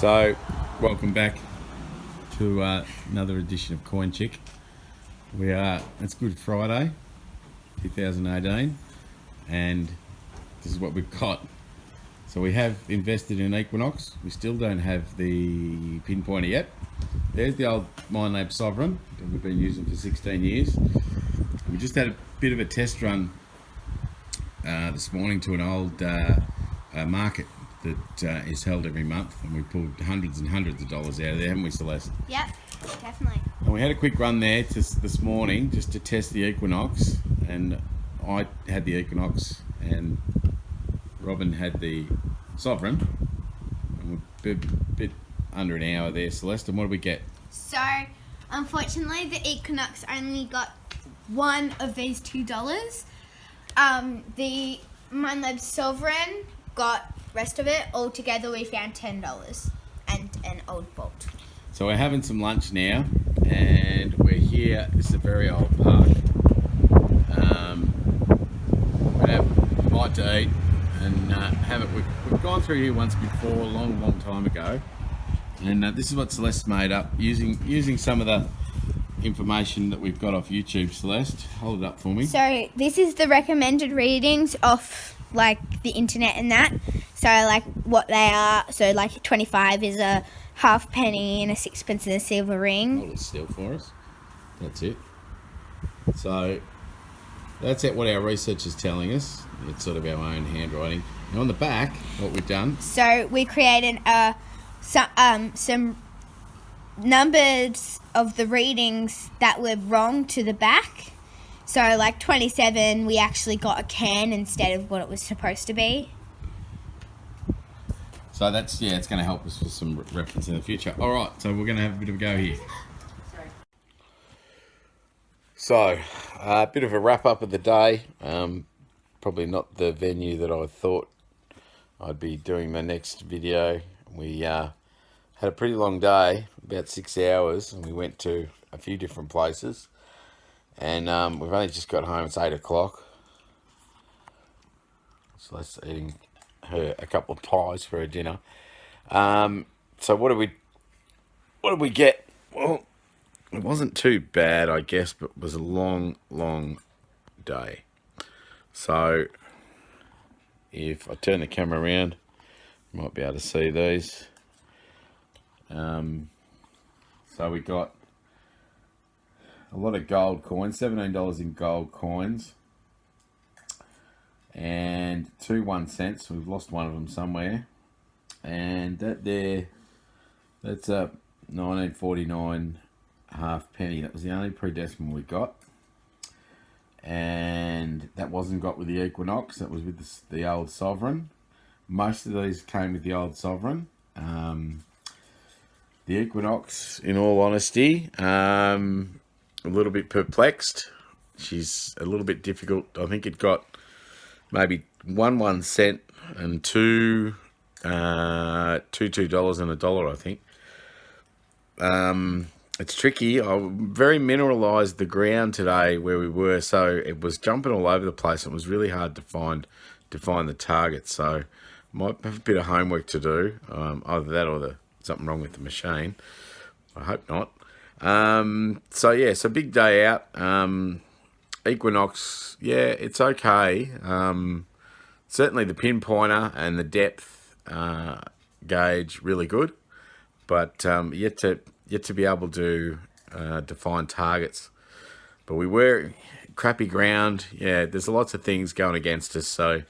So, welcome back to another edition of Coin Chick. It's Good Friday, 2018, and this is what we've got. So we have invested in Equinox. We still don't have the pinpointer yet. There's the old Minelab Sovereign that we've been using for 16 years. We just had a bit of a test run this morning to an old market that is held every month, and we pulled hundreds and hundreds of dollars out of there, haven't we, Celeste? Yep, definitely. And we had a quick run there this morning just to test the Equinox, and I had the Equinox and Robin had the Sovereign, and we're a bit under an hour there, Celeste. And what did we get? So, unfortunately, the Equinox only got one of these $2. The Minelab Sovereign got rest of it. Altogether, we found $10 and an old bolt. So we're having some lunch now, and we're here. This is a very old park. We're gonna have a bite to eat and have it. We've gone through here once before, a long time ago, and this is what Celeste made up using some of the information that we've got off YouTube. Celeste, hold it up for me. So this is the recommended readings off like the internet and that. So like what they are. So like 25 is a half penny and a sixpence and a silver ring. Hold it still for us. That's it. So that's what our research is telling us. It's sort of our own handwriting. Now on the back, what we've done. So we created some numbers of the readings that were wrong to the back. So like 27, we actually got a can instead of what it was supposed to be. So that's, it's going to help us with some reference in the future. All right, so we're going to have a bit of a go here. So, a bit of a wrap up of the day. Probably not the venue that I thought I'd be doing my next video. We had a pretty long day, about 6 hours, and we went to a few different places. And we've only just got home. It's 8 o'clock. So let's eating her a couple of pies for her dinner. So what did we get? Well, it wasn't too bad, I guess, but it was a long day. So if I turn the camera around, you might be able to see these. So we got a lot of gold coins, $17 in gold coins, and 2 1 cents. We've lost one of them somewhere, and that's a 1949 half penny. That was the only pre-decimal we got, and that wasn't got with the Equinox. That was with the old Sovereign. Most of these came with the old Sovereign. The Equinox, in all honesty, a little bit perplexed. She's a little bit difficult. I think it got maybe 1 cent and two $2 and $1, I think. It's tricky. I very mineralized the ground today where we were, so it was jumping all over the place. It was really hard to find the target. So might have a bit of homework to do. Either that or something wrong with the machine. I hope not. So yeah, so big day out. Equinox, yeah, it's okay. Certainly the pinpointer and the depth gauge really good, but yet to be able to define targets. But we were crappy ground. Yeah, there's lots of things going against us. So,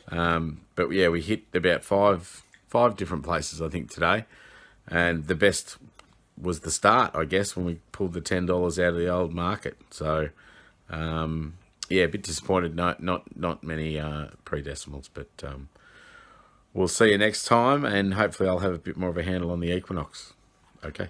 but yeah, we hit about five different places I think today, and the best was the start, I guess, when we pulled the $10 out of the old market. So, yeah, a bit disappointed. Not many pre-decimals, but we'll see you next time, and hopefully I'll have a bit more of a handle on the Equinox. Okay.